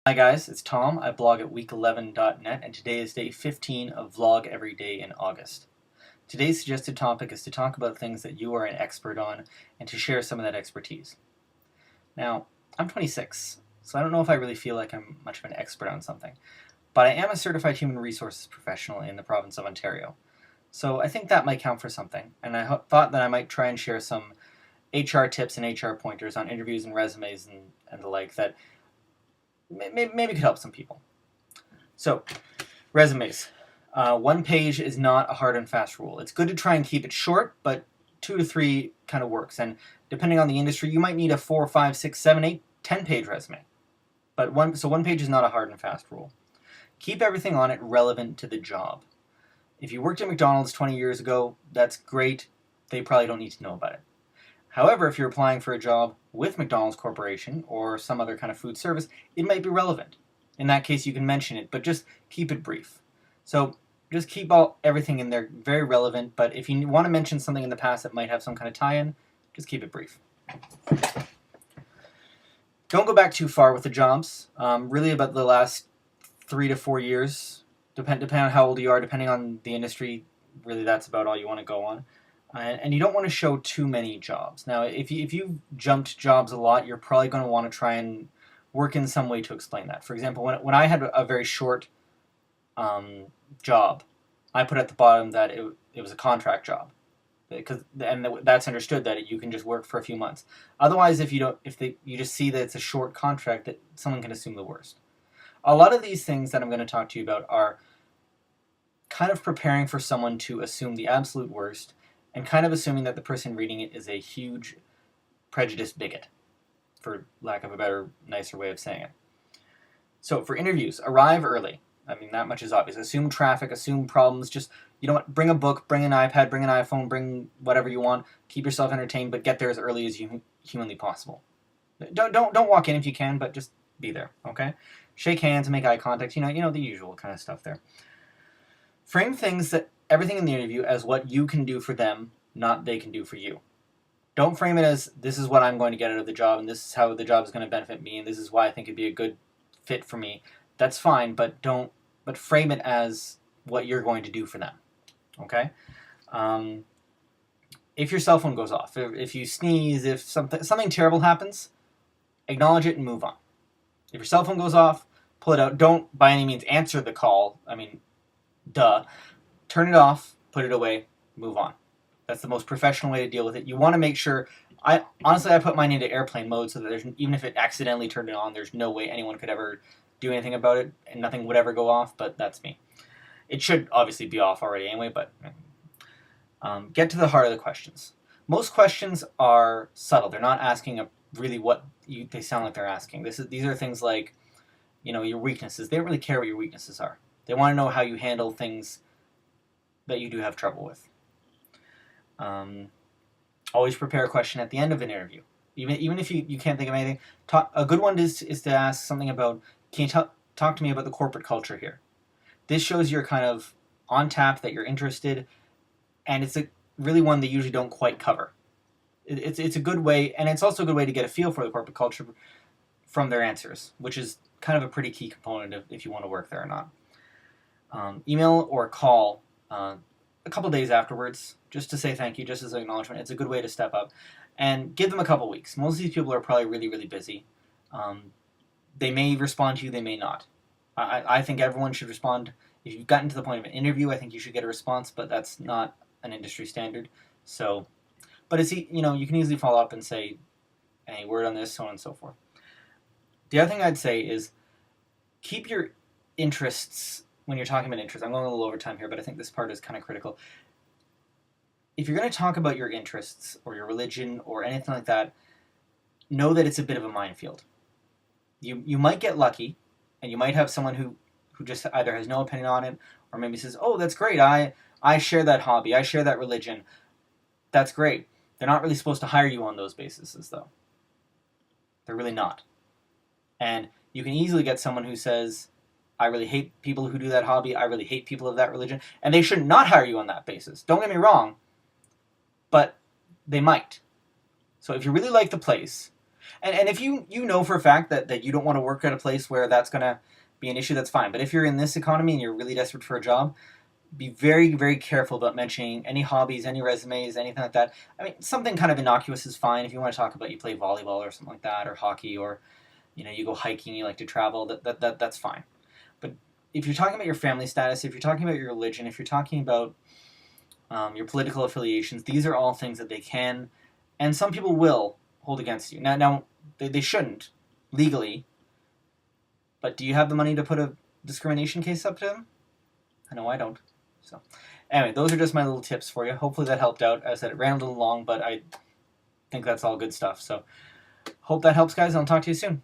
Hi guys, it's Tom. I blog at week11.net and today is day 15 of Vlog Every Day in August. Today's suggested topic is to talk about things that you are an expert on and to share some of that expertise. Now, I'm 26, so I don't know if I really feel like I'm much of an expert on something, but I am a certified human resources professional in the province of Ontario. So I think that might count for something, and I thought that I might try and share some HR tips and HR pointers on interviews and resumes and the like that maybe could help some people. So, resumes. One page is not a hard and fast rule. It's good to try and keep it short, but 2 to 3 kind of works. And depending on the industry, you might need a 4, 5, 6, 7, 8, 10-page resume. But one page is not a hard and fast rule. Keep everything on it relevant to the job. If you worked at McDonald's 20 years ago, that's great. They probably don't need to know about it. However, if you're applying for a job with McDonald's Corporation or some other kind of food service, it might be relevant. In that case, you can mention it, but just keep it brief. So just keep everything in there very relevant, but if you want to mention something in the past that might have some kind of tie-in, just keep it brief. Don't go back too far with the jobs. Really about the last 3 to 4 years, depending on how old you are, depending on the industry, really that's about all you want to go on. And you don't want to show too many jobs. Now, if you've jumped jobs a lot, you're probably going to want to try and work in some way to explain that. For example, when I had a very short job, I put at the bottom that it was a contract job, that's understood that you can just work for a few months. Otherwise, if you just see that it's a short contract, that someone can assume the worst. A lot of these things that I'm going to talk to you about are kind of preparing for someone to assume the absolute worst, and kind of assuming that the person reading it is a huge prejudiced bigot, for lack of a better, nicer way of saying it. So for interviews, arrive early. I mean, that much is obvious. Assume traffic, assume problems. Just, you know what, bring a book, bring an iPad, bring an iPhone, bring whatever you want. Keep yourself entertained, but get there as early as humanly possible. Don't walk in if you can, but just be there, okay? Shake hands and make eye contact. You know the usual kind of stuff there. Frame everything in the interview as what you can do for them, not they can do for you. Don't frame it as, this is what I'm going to get out of the job, and this is how the job is going to benefit me, and this is why I think it'd be a good fit for me. That's fine, but frame it as what you're going to do for them. Okay? If your cell phone goes off, if you sneeze, if something terrible happens, acknowledge it and move on. If your cell phone goes off, pull it out. Don't by any means answer the call. I mean, duh. Turn it off, put it away, move on. That's the most professional way to deal with it. You want to make sure, honestly, I put mine into airplane mode so that even if it accidentally turned it on, there's no way anyone could ever do anything about it, and nothing would ever go off, but that's me. It should obviously be off already anyway, but get to the heart of the questions. Most questions are subtle. They're not asking really what they sound like they're asking. These are things like, your weaknesses. They don't really care what your weaknesses are. They want to know how you handle things that you do have trouble with. Always prepare a question at the end of an interview. Even if you can't think of anything, a good one is to ask something about, can you talk to me about the corporate culture here? This shows you're kind of on tap, that you're interested, and it's really one they usually don't quite cover. It's a good way, and it's also a good way to get a feel for the corporate culture from their answers, which is kind of a pretty key component of if you want to work there or not. Email or call a couple days afterwards, just to say thank you, just as an acknowledgement. It's a good way to step up. And give them a couple weeks. Most of these people are probably really, really busy. They may respond to you, they may not. I think everyone should respond. If you've gotten to the point of an interview, I think you should get a response, but that's not an industry standard. So, but you can easily follow up and say, any word on this, so on and so forth. The other thing I'd say is keep your interests. When you're talking about interests, I'm going a little over time here, but I think this part is kind of critical. If you're going to talk about your interests or your religion or anything like that, know that it's a bit of a minefield. You might get lucky, and you might have someone who just either has no opinion on it, or maybe says, oh, that's great, I share that hobby, I share that religion. That's great. They're not really supposed to hire you on those bases, though. They're really not. And you can easily get someone who says, I really hate people who do that hobby, I really hate people of that religion, and they should not hire you on that basis. Don't get me wrong, but they might. So if you really like the place, And if you know for a fact that you don't want to work at a place where that's going to be an issue, that's fine. But if you're in this economy and you're really desperate for a job, be very, very careful about mentioning any hobbies, any resumes, anything like that. I mean, something kind of innocuous is fine. If you want to talk about you play volleyball or something like that, or hockey, or you go hiking, you like to travel, that's fine. But if you're talking about your family status, if you're talking about your religion, if you're talking about your political affiliations, these are all things that they can, and some people will hold against you. Now they shouldn't legally, but do you have the money to put a discrimination case up to them? I know I don't. So, anyway, those are just my little tips for you. Hopefully that helped out. As I said, it ran a little long, but I think that's all good stuff. So, hope that helps, guys. I'll talk to you soon.